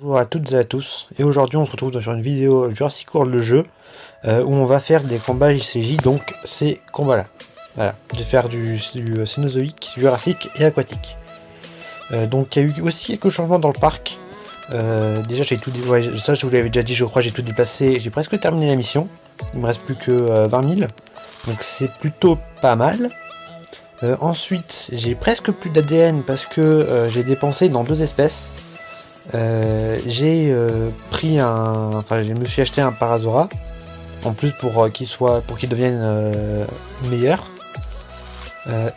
Bonjour à toutes et à tous, et aujourd'hui on se retrouve sur une vidéo Jurassic World le jeu, où on va faire des combats JCJ, donc ces combats là. Voilà, je vais faire du Cénozoïque, Jurassique et Aquatique. Donc il y a eu aussi quelques changements dans le parc. Déjà j'ai tout ouais, ça je vous l'avais déjà dit, je crois, j'ai tout déplacé, j'ai presque terminé la mission. Il me reste plus que 20 000, donc c'est plutôt pas mal. Ensuite j'ai presque plus d'ADN parce que j'ai dépensé dans deux espèces. J'ai pris enfin je me suis acheté un Parazora en plus pour qu'il devienne meilleur.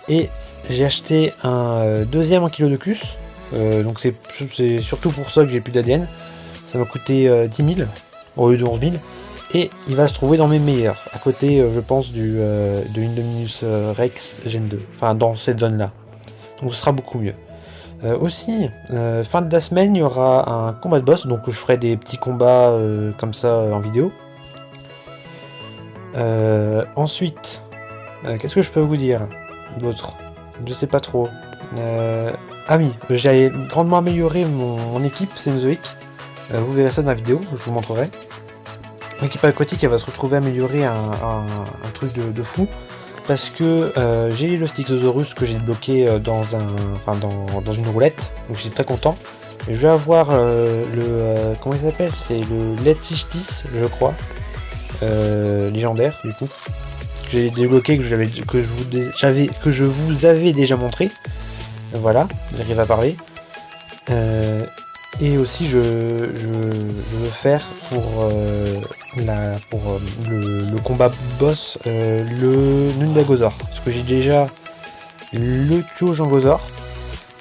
Et j'ai acheté un deuxième Ankylodocus, donc c'est surtout pour ça que j'ai plus d'ADN. Ça m'a coûté 10 000 au lieu de 11 000, et il va se trouver dans mes meilleurs, à côté je pense de Indominus Rex Gen 2, enfin dans cette zone là, donc ce sera beaucoup mieux. Aussi, fin de la semaine, il y aura un combat de boss, donc je ferai des petits combats comme ça en vidéo. Ensuite, qu'est-ce que je peux vous dire d'autre? Je sais pas trop. Ah oui, j'ai grandement amélioré mon équipe Cénozoïque. Vous verrez ça dans la vidéo, je vous montrerai. L'équipe aquatique, elle va se retrouver améliorée un truc de fou. Parce que j'ai le Styxosaurus que j'ai débloqué dans une roulette, donc j'étais très content. Et je vais avoir comment il s'appelle, c'est le Letsichtis, je crois, légendaire du coup, que j'ai débloqué, que je vous avais déjà montré. Voilà, j'arrive à parler. Et aussi je veux faire pour le combat boss le Nundagosaur, parce que j'ai déjà le Tyojangosor,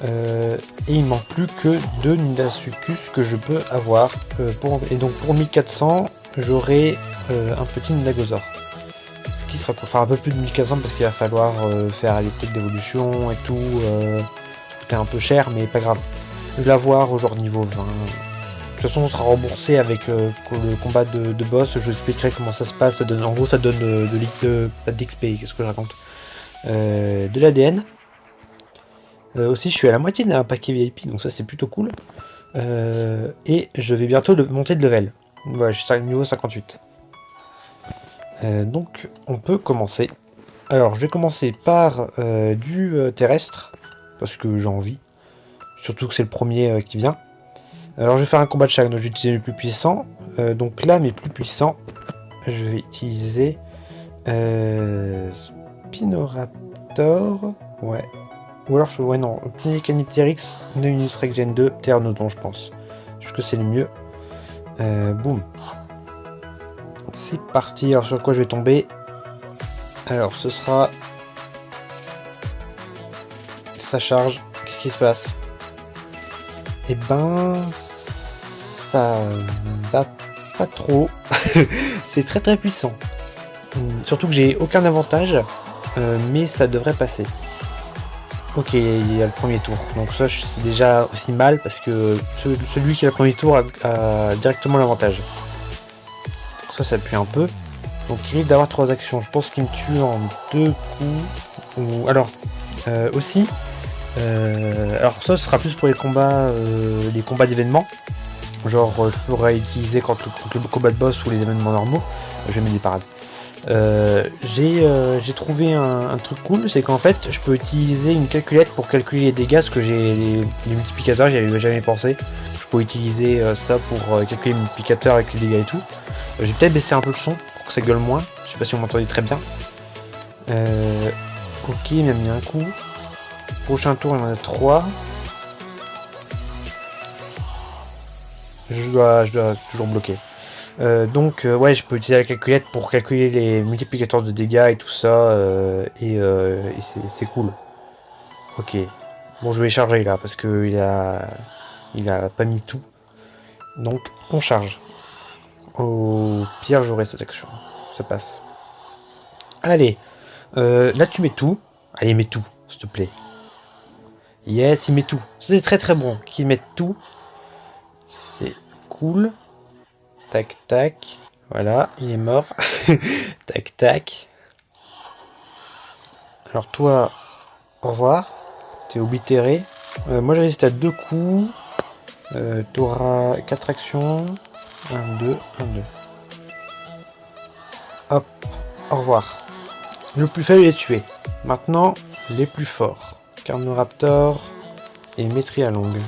et il manque plus que 2 Nundasucus que je peux avoir, et donc pour 1400 j'aurai un petit Nundagosaur, ce qui sera cool. Enfin un peu plus de 1400 parce qu'il va falloir faire les petites d'évolution et tout, c'était un peu cher mais pas grave. Je vais l'avoir au genre niveau 20. De toute façon, on sera remboursé avec le combat de boss. Je vous expliquerai comment ça se passe. En gros, ça donne pas d'XP. Qu'est-ce que je raconte, de l'ADN. Aussi, je suis à la moitié d'un paquet VIP, donc ça, c'est plutôt cool. Et je vais bientôt monter de level. Voilà, je suis à niveau 58. Donc, on peut commencer. Alors, je vais commencer par du terrestre, parce que j'ai envie. Surtout que c'est le premier qui vient. Alors je vais faire un combat de chaque, donc je vais utiliser les plus puissants. Donc là, mes plus puissants, je vais utiliser Spinoraptor, ouais. Ou alors, ouais non, Pnecanipteryx, Neunus Rex Gen 2, Pteranodon, je pense. Je pense que c'est le mieux. Boum. C'est parti, alors sur quoi je vais tomber? Alors ce sera... Ça charge, qu'est-ce qui se passe? Et ben, ça va pas trop. C'est très très puissant. Surtout que j'ai aucun avantage, mais ça devrait passer. Ok, il y a le premier tour. Donc ça, c'est déjà aussi mal parce que celui qui a le premier tour a directement l'avantage. Ça pue un peu. Donc il risque d'avoir 3 actions. Je pense qu'il me tue en 2 coups. Alors, aussi... alors ça, ce sera plus pour les combats d'événements. Genre je pourrais utiliser quand le combat de boss ou les événements normaux. Je vais mettre des parades. J'ai trouvé un truc cool, c'est qu'en fait je peux utiliser une calculette pour calculer les dégâts, parce que j'ai les multiplicateurs, j'y avais jamais pensé. Je peux utiliser ça pour calculer les multiplicateurs avec les dégâts et tout. J'ai peut-être baissé un peu le son pour que ça gueule moins. Je sais pas si vous m'entendez très bien. Ok, il m'a mis un coup. Prochain tour, il y en a 3. Je dois toujours bloquer. Donc, ouais, je peux utiliser la calculette pour calculer les multiplicateurs de dégâts et tout ça. Et c'est cool. Ok. Bon, je vais charger là parce que il a pas mis tout. Donc, on charge. Au pire, j'aurai cette action. Ça passe. Allez. Là, tu mets tout. Allez, mets tout, s'il te plaît. Yes, il met tout. C'est très très bon qu'il mette tout. C'est cool. Tac tac. Voilà, il est mort. Tac tac. Alors toi, au revoir. T'es oblitéré. Moi j'ai resté à 2 coups. T'auras 4 actions. 1, 2, 1, 2. Hop, au revoir. Le plus faible est tué. Maintenant, les plus forts. Carnoraptor et Métria longue.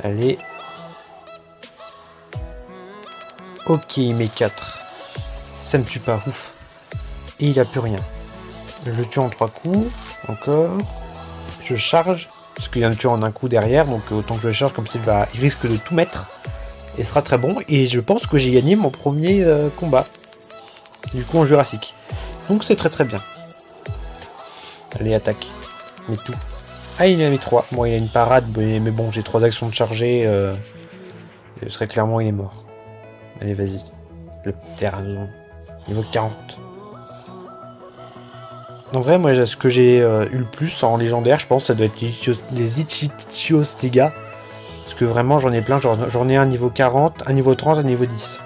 Allez. Ok, il met 4. Ça me tue pas, ouf. Et il a plus rien. Je le tue en 3 coups. Encore. Je charge. Parce qu'il vient de tuer en un coup derrière. Donc autant que je le charge comme ça, il risque de tout mettre. Et ce sera très bon. Et je pense que j'ai gagné mon premier combat. Du coup en Jurassique. Donc c'est très très bien. Allez, attaque. Mets tout. Ah, il en a mis 3. Bon, il a une parade. Mais bon, j'ai 3 actions de charger. Ce serait clairement, il est mort. Allez, vas-y. Le terrain. Niveau 40. En vrai, moi, ce que j'ai eu le plus en légendaire, je pense, ça doit être les Ichichiostega. Parce que vraiment, j'en ai plein. J'en ai un niveau 40, un niveau 30, un niveau 10.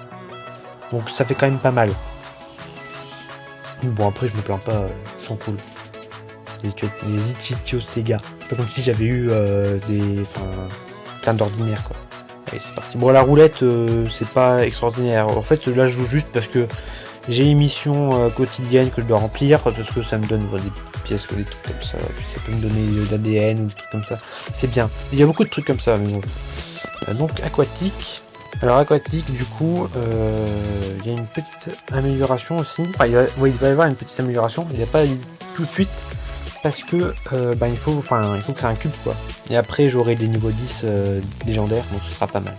Donc ça fait quand même pas mal. Bon, après, je me plains pas. Ils sont cool. Les Ichichiostega. C'est pas comme si j'avais eu plein d'ordinaires, quoi. Allez, c'est parti. Bon, la roulette, c'est pas extraordinaire. En fait, là, je joue juste parce que j'ai une mission quotidienne que je dois remplir, parce que ça me donne des petites pièces, des trucs comme ça. Puis ça peut me donner de l'ADN ou des trucs comme ça. C'est bien. Il y a beaucoup de trucs comme ça. Mais bon. Donc, aquatique. Alors, aquatique, du coup, il y a une petite amélioration aussi. Enfin, il va y avoir une petite amélioration. Il n'y a pas eu tout de suite. Parce que il faut créer un cube, quoi. Et après j'aurai des niveaux 10 légendaires, donc ce sera pas mal.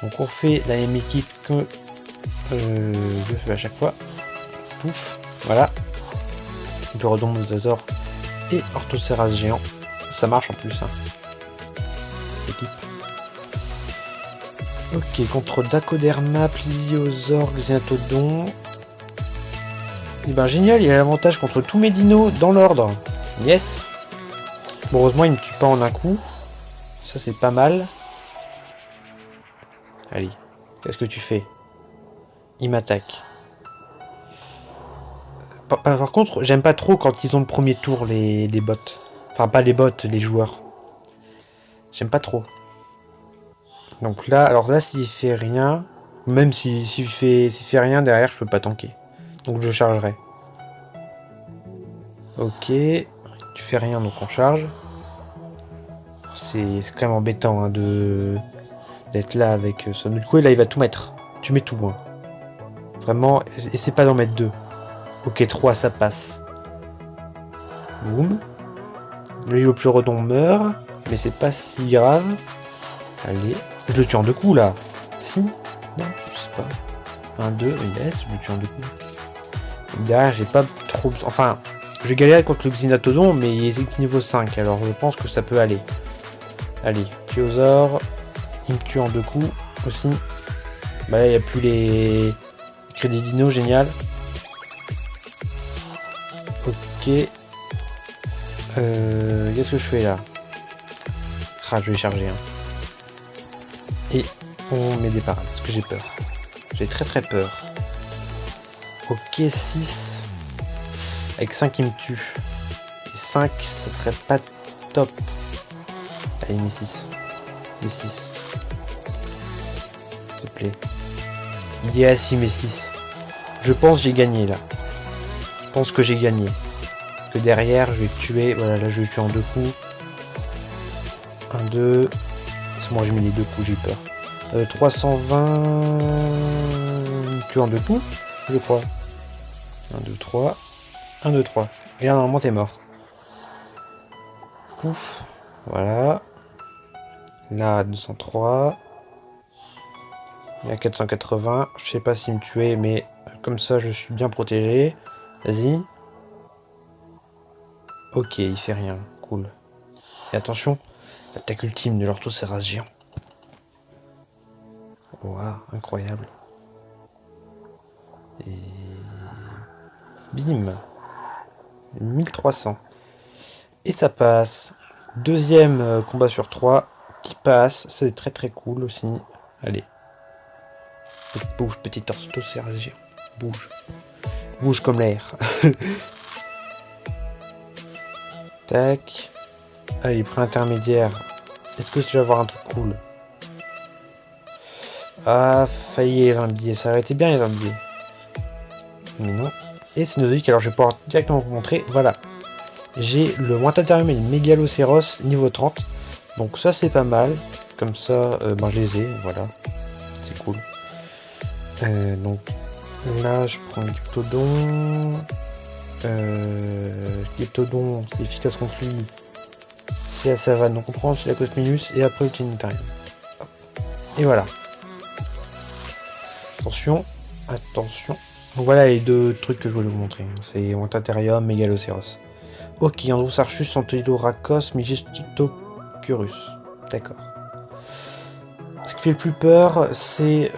Donc on fait la même équipe que je fais à chaque fois. Pouf, voilà. Durodon, Mosasaur et Orthoceras géant. Ça marche en plus, hein, cette équipe. Ok, contre Dacoderma, Pliosaur, Xenotodon. Et ben génial, il a l'avantage contre tous mes dinos dans l'ordre. Yes. Bon, heureusement, il me tue pas en un coup. Ça, c'est pas mal. Allez, qu'est-ce que tu fais? Il m'attaque. Par contre, j'aime pas trop quand ils ont le premier tour, les bots. Enfin, pas les bots, les joueurs. J'aime pas trop. Donc là, alors là, s'il fait rien, même s'il fait rien derrière, je peux pas tanker. Donc je chargerai. Ok, tu fais rien, donc on charge. C'est quand même embêtant, hein, d'être là avec ça. Du coup, là, il va tout mettre. Tu mets tout, hein. Vraiment, essaie pas d'en mettre 2. Ok, 3, ça passe. Boum. Le Pleurodon meurt, mais c'est pas si grave. Allez, je le tue en 2 coups, là. Si? Non, je sais pas. 1, 2, yes, je le tue en 2 coups. Et derrière, j'ai pas trop... Enfin, je vais galérer contre le Xenotodon, mais il est niveau 5, alors je pense que ça peut aller. Allez, Pliosaur, il me tue en 2 coups aussi. Bah là, il n'y a plus les crédits dino, génial. Ok. Qu'est-ce que je fais là? Ah, je vais charger. Hein. Et on met des parades, parce que j'ai peur. J'ai très très peur. Ok, 6. Avec 5, il me tue. Et 5, ça serait pas top. Allez, mes 6. Mes 6. S'il te plaît. Il est assis, mes 6. Je pense que j'ai gagné, là. Je pense que j'ai gagné. Que derrière, je vais tuer. Voilà, là, je vais tuer en 2 coups. 1, 2. C'est moi, j'ai mis les 2 coups, j'ai peur. 320. Tu en 2 coups, je crois. 1, 2, 3. 1, 2, 3. Et là, normalement, t'es mort. Pouf. Voilà. Là, 203. Il y a 480. Je sais pas s'il me tuait, mais comme ça, je suis bien protégé. Vas-y. Ok, il fait rien. Cool. Et attention, l'attaque ultime de l'Orthoceras géant. Waouh, incroyable. Et... bim. 1300. Et ça passe. Deuxième combat sur 3 qui passe. C'est très très cool aussi. Allez. Bouge, petit Orthoceras géant. Bouge. Bouge comme l'air. Tac. Allez, pré intermédiaire. Est-ce que tu vas avoir un truc cool? Ah, failli 20 billets. Ça aurait été bien les 20 billets. Mais non. Et Cénozoïque, alors je vais pouvoir directement vous montrer. Voilà. J'ai le Mointatarium et le Mégalocéros niveau 30. Donc ça c'est pas mal. Comme ça, ben, je les ai. Voilà. C'est cool. Donc là, je prends le Gyptodon. Gyptodon, c'est efficace contre lui. C'est la savane. Donc on prend la Cosminus et après le Trinitarium. Et voilà. Attention. Attention. Donc voilà les deux trucs que je voulais vous montrer. C'est Mointatarium, Mégalocéros. Ok, Androsarchus, Antidoracos, Megistocurus. D'accord. Ce qui fait le plus peur, c'est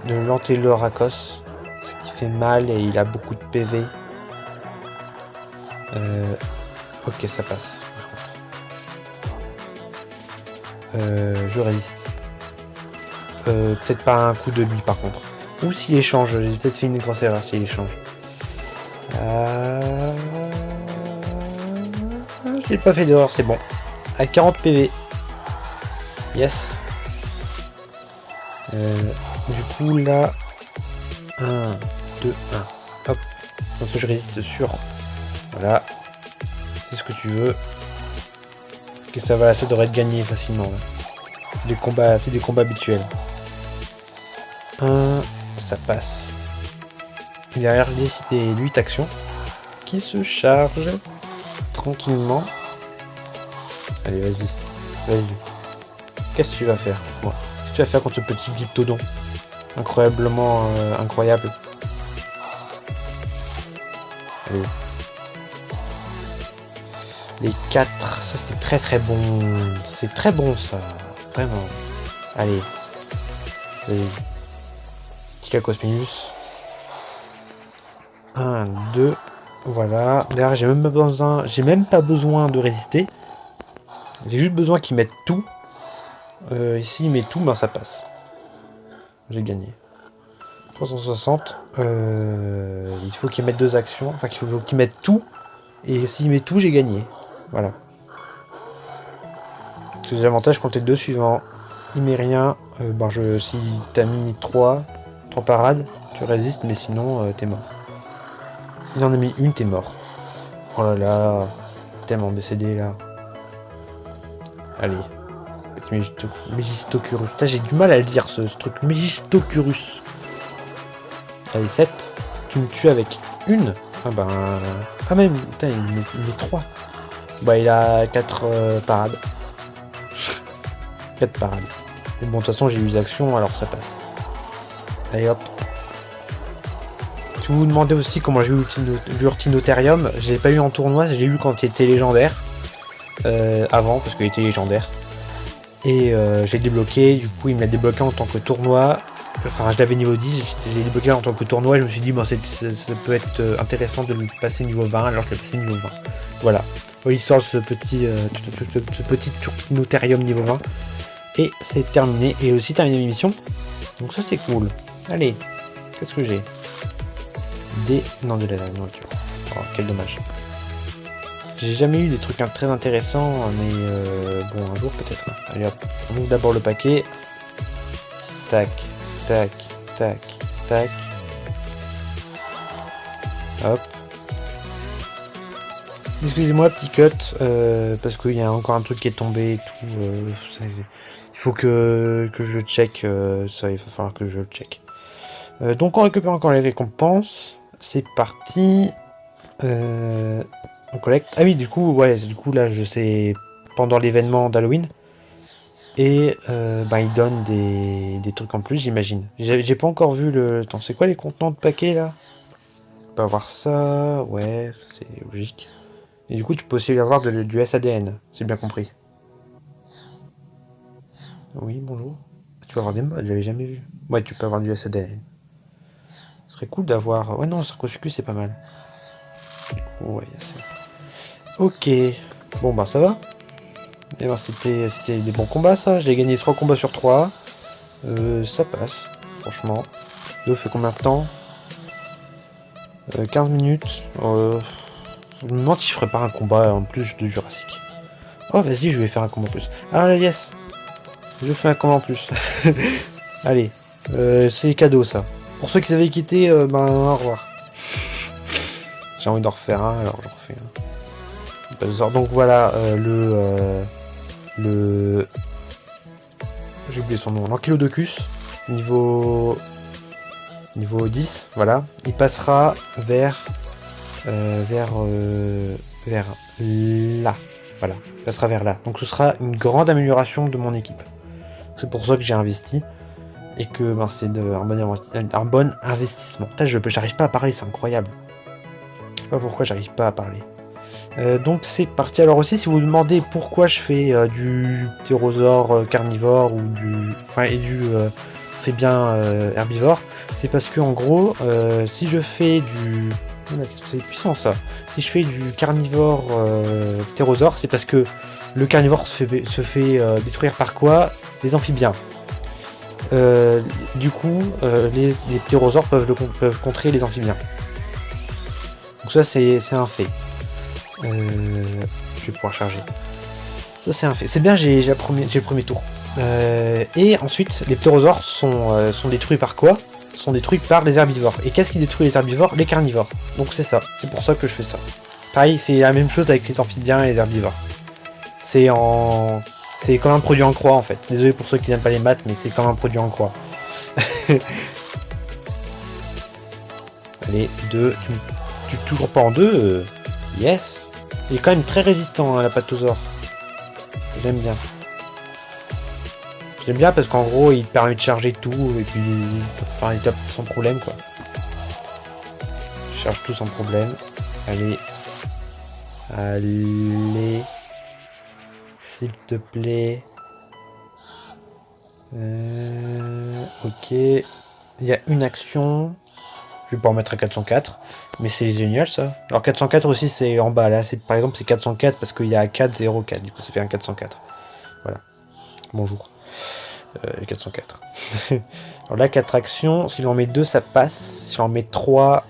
l'Antéloracos. Ce qui fait mal et il a beaucoup de PV. Ok, ça passe. Je résiste. Peut-être pas un coup de lui par contre. Ou s'il échange, j'ai peut-être fait une grosse erreur s'il échange. J'ai pas fait d'erreur, c'est bon. À 40 PV. Yes. Du coup là. 1, 2, 1. Hop. Comme ça je résiste sur. Voilà. C'est ce que tu veux. Que ça va, ça devrait être gagné facilement. Là. C'est des combats habituels. 1, ça passe. Et derrière les 8 actions qui se chargent tranquillement. Allez, vas-y. Vas-y. Qu'est-ce que tu vas faire? Bon. Qu'est-ce que tu vas faire contre ce petit Gyptodon? Incroyablement incroyable. Allez. Les 4, ça c'est très très bon. C'est très bon ça. Vraiment. Allez. Vas-y. Petit Cosminus. 1, 2. Voilà. D'ailleurs, j'ai même pas besoin de résister. J'ai juste besoin qu'ils mettent tout. Ici, il met tout, ben ça passe. J'ai gagné. 360. Il faut qu'ils mettent 2 actions. Enfin, il faut qu'ils mettent tout. Et s'il met tout, j'ai gagné. Voilà. Parce que j'ai l'avantage contre les 2 suivants. Il met rien. Si t'as mis 3 parades, tu résistes, mais sinon, t'es mort. Il en a mis une, t'es mort. Oh là là. Tellement décédé là. Allez. Megistocurus. J'ai du mal à le dire ce truc. Megistocurus. Allez, 7. Tu me tues avec une. Ah ben. Ah même, putain, il met 3. Bah il a 4 parades. 4 parades. Mais bon, de toute façon j'ai eu des actions, alors ça passe. Allez hop. Si vous vous demandez aussi comment j'ai eu l'Urtinotarium, je l'ai pas eu en tournoi, je l'ai eu quand il était légendaire. Avant, parce qu'il était légendaire. Et je l'ai débloqué, du coup il me l'a débloqué en tant que tournoi. Enfin, je l'avais niveau 10, je l'ai débloqué en tant que tournoi, et je me suis dit, bon, ça peut être intéressant de le passer niveau 20, alors je l'ai passé niveau 20. Voilà. L'histoire de ce petit Urtinotarium niveau 20. Et c'est terminé, et aussi terminé l'émission. Donc ça c'est cool. Allez, qu'est-ce que j'ai? Non, de la nourriture. Oh, quel dommage. J'ai jamais eu des trucs très intéressants, mais bon, un jour peut-être. Allez hop, on ouvre d'abord le paquet. Tac, tac, tac, tac. Hop. Excusez-moi, petit cut, parce qu'il y a encore un truc qui est tombé et tout. Il faut que je check ça, il va falloir que je le check. Donc on récupère encore les récompenses. C'est parti. On collecte. Ah oui, du coup, là, je sais pendant l'événement d'Halloween. Et il donne des trucs en plus, j'imagine. J'ai pas encore vu le... Attends, c'est quoi les contenants de paquets, là? On peut avoir ça... Ouais, c'est logique. Et du coup, tu peux aussi avoir du SADN, c'est bien compris. Oui, bonjour. Tu peux avoir des modes, j'avais jamais vu. Ouais, tu peux avoir du SADN. Ce serait cool d'avoir... Ouais, non, le sarcophagus, c'est pas mal. Du coup, ouais, il y a ça. Ok. Bon, bah, ça va. Et ben, c'était des bons combats, ça. J'ai gagné 3 combats sur 3. Ça passe, franchement. Ça fait combien de temps 15 minutes. Je me demande si je ferais pas un combat en plus de Jurassic. Oh, vas-y, je vais faire un combo en plus. Ah, yes. Je fais un combo en plus. Allez, c'est cadeau, ça. Pour ceux qui avaient quitté, ben, au revoir. J'ai envie d'en refaire un, alors j'en refais un. Donc voilà, j'ai oublié son nom, l'Ankylodocus, niveau 10, voilà. Il passera vers là, voilà. Il passera vers là. Donc ce sera une grande amélioration de mon équipe. C'est pour ça que j'ai investi. Et que ben, c'est un bon investissement. Putain, j'arrive pas à parler, c'est incroyable. Je sais pas pourquoi j'arrive pas à parler. Donc c'est parti. Alors aussi, si vous vous demandez pourquoi je fais du ptérosaure carnivore ou du herbivore, c'est parce que en gros, si je fais du... C'est puissant ça. Si je fais du carnivore ptérosaure, c'est parce que le carnivore se fait détruire par quoi? Les amphibiens. Du coup, les ptérosaures peuvent contrer les amphibiens. Donc ça, c'est un fait. Je vais pouvoir charger. Ça, c'est un fait. C'est bien, j'ai le premier tour. Et ensuite, les ptérosaures sont détruits par quoi? Sont détruits par les herbivores. Et qu'est-ce qui détruit les herbivores? Les carnivores. Donc c'est ça. C'est pour ça que je fais ça. Pareil, c'est la même chose avec les amphibiens et les herbivores. C'est comme un produit en croix en fait. Désolé pour ceux qui n'aiment pas les maths, mais c'est comme un produit en croix. Allez, 2. Tu toujours pas en 2. Yes. Il est quand même très résistant, hein, la pathosaure. J'aime bien. J'aime bien parce qu'en gros, il permet de charger tout et puis, enfin, il tape sans problème quoi. Je charge tout sans problème. Allez. Allez. S'il te plaît. Ok. Il y a une action. Je vais pas en mettre à 404. Mais c'est génial ça. Alors 404 aussi c'est en bas là. Par exemple c'est 404 parce qu'il y a 404. Du coup ça fait un 404. Voilà. Bonjour. 404. Alors là 4 actions. S'il en met 2 ça passe. Si en met 3.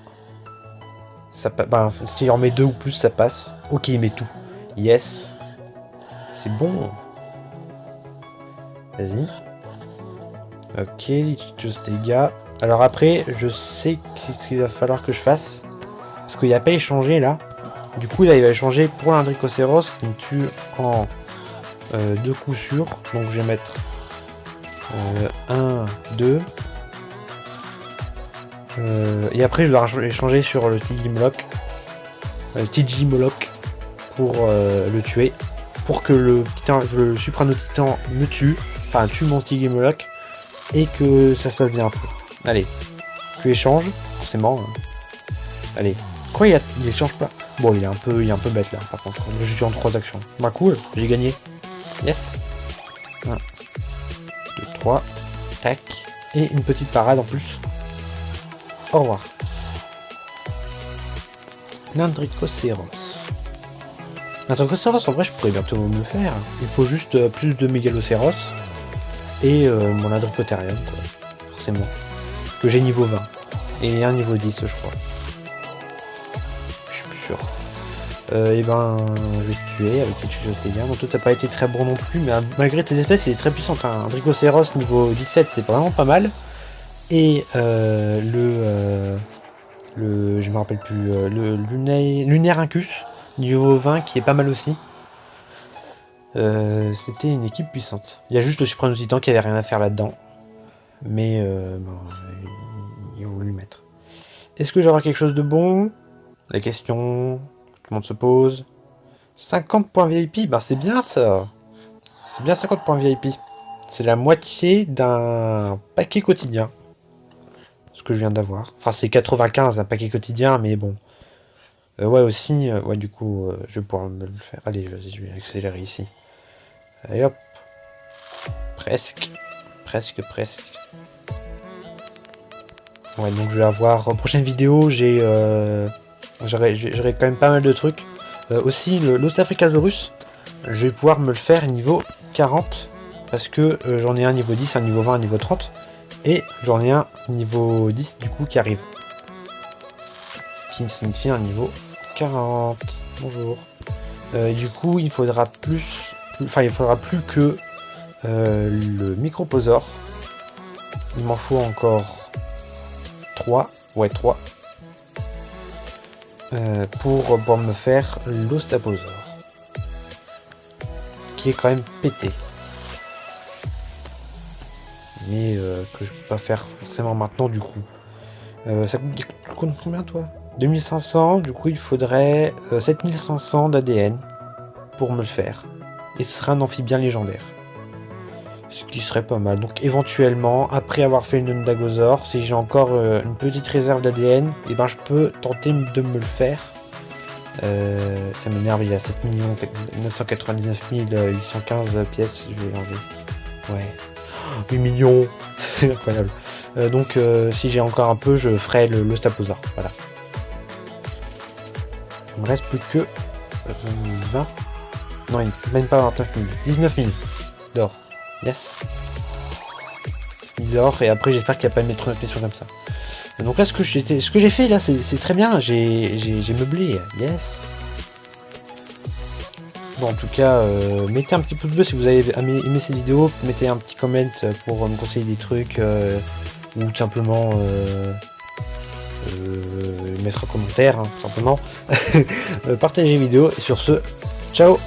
Ça passe. Ben, s'il en met 2 ou plus ça passe. Ok il met tout. Yes. C'est bon. Vas-y. Ok, juste dégâts. Alors après, je sais ce qu'il va falloir que je fasse. Parce qu'il n'y a pas échangé là. Du coup, là, il va échanger pour l'Andricocéros qui me tue en 2 coups sûrs. Donc je vais mettre 1, 2. Et après, je dois échanger sur le Tigimoloch pour le tuer. Pour que le Suprano Titan me tue. Enfin, tue mon Tigimoloch. Et que ça se passe bien un peu. Allez. Tu échanges. Forcément. Allez. Quoi, il échange pas? Bon, il est un peu bête là, par contre. Je suis en 3 actions. Bah, cool. J'ai gagné. Yes. 1, 2, 3. Tac. Et une petite parade en plus. Au revoir. L'Andricocéros. L'Andricocéros, en vrai, je pourrais bientôt me le faire. Il faut juste plus de Mégalocéros. Et mon Andricotherium, quoi. Forcément. Que j'ai niveau 20. Et un niveau 10, je crois. Je suis plus sûr. Et ben, je vais te tuer avec quelque chose de bien. Bon, toi, t'as pas été très bon non plus, mais malgré tes espèces, il est très puissant. Un Andricocéros niveau 17, c'est vraiment pas mal. Et je me rappelle plus, le Lunaire Incus, niveau 20, qui est pas mal aussi. C'était une équipe puissante. Il y a juste le Suprano Titan qui avait rien à faire là-dedans. Mais bon, ils ont voulu le mettre. Est-ce que j'aurai quelque chose de bon? La question, tout le monde se pose. 50 points VIP, bah c'est bien ça. C'est bien 50 points VIP. C'est la moitié d'un paquet quotidien. Ce que je viens d'avoir. Enfin c'est 95 un paquet quotidien, mais bon. Ouais aussi, ouais du coup, je vais pouvoir me le faire. Allez, vas-y, je vais accélérer ici. Allez hop. Presque. Presque. Ouais, donc je vais avoir... Prochaine vidéo, j'aurai quand même pas mal de trucs. Aussi, l'Ostafricasaurus, je vais pouvoir me le faire niveau 40. Parce que j'en ai un niveau 10, un niveau 20, un niveau 30. Et j'en ai un niveau 10, du coup, qui arrive. Ce qui signifie un niveau 40. Bonjour. Du coup, il faudra plus enfin il faudra plus que le microposor. Il m'en faut encore 3, ouais 3, pour me faire l'ostaposor, qui est quand même pété. Mais que je peux pas faire forcément maintenant du coup. Ça coûte combien toi? 2500, du coup il faudrait 7500 d'ADN pour me le faire. Et ce serait un amphibien légendaire. Ce qui serait pas mal. Donc éventuellement, après avoir fait une Dagosaur, si j'ai encore une petite réserve d'ADN, et ben je peux tenter de me le faire. Ça m'énerve, il y a 7 999 815 pièces, je vais enlever. Ouais. 8 millions. Incroyable. Donc si j'ai encore un peu, je ferai le Staposar. Voilà. Il me reste plus que 20. Non, même pas 29 000. 19 000 d'or. Yes. D'or, et après j'espère qu'il n'y a pas de métro comme ça. Donc là ce que j'ai fait là c'est très bien. J'ai meublé. Yes. Bon, en tout cas, mettez un petit pouce bleu si vous avez aimé cette vidéo, mettez un petit comment pour me conseiller des trucs, ou tout simplement mettre un commentaire, hein, tout simplement. Partagez la vidéo, et sur ce, ciao!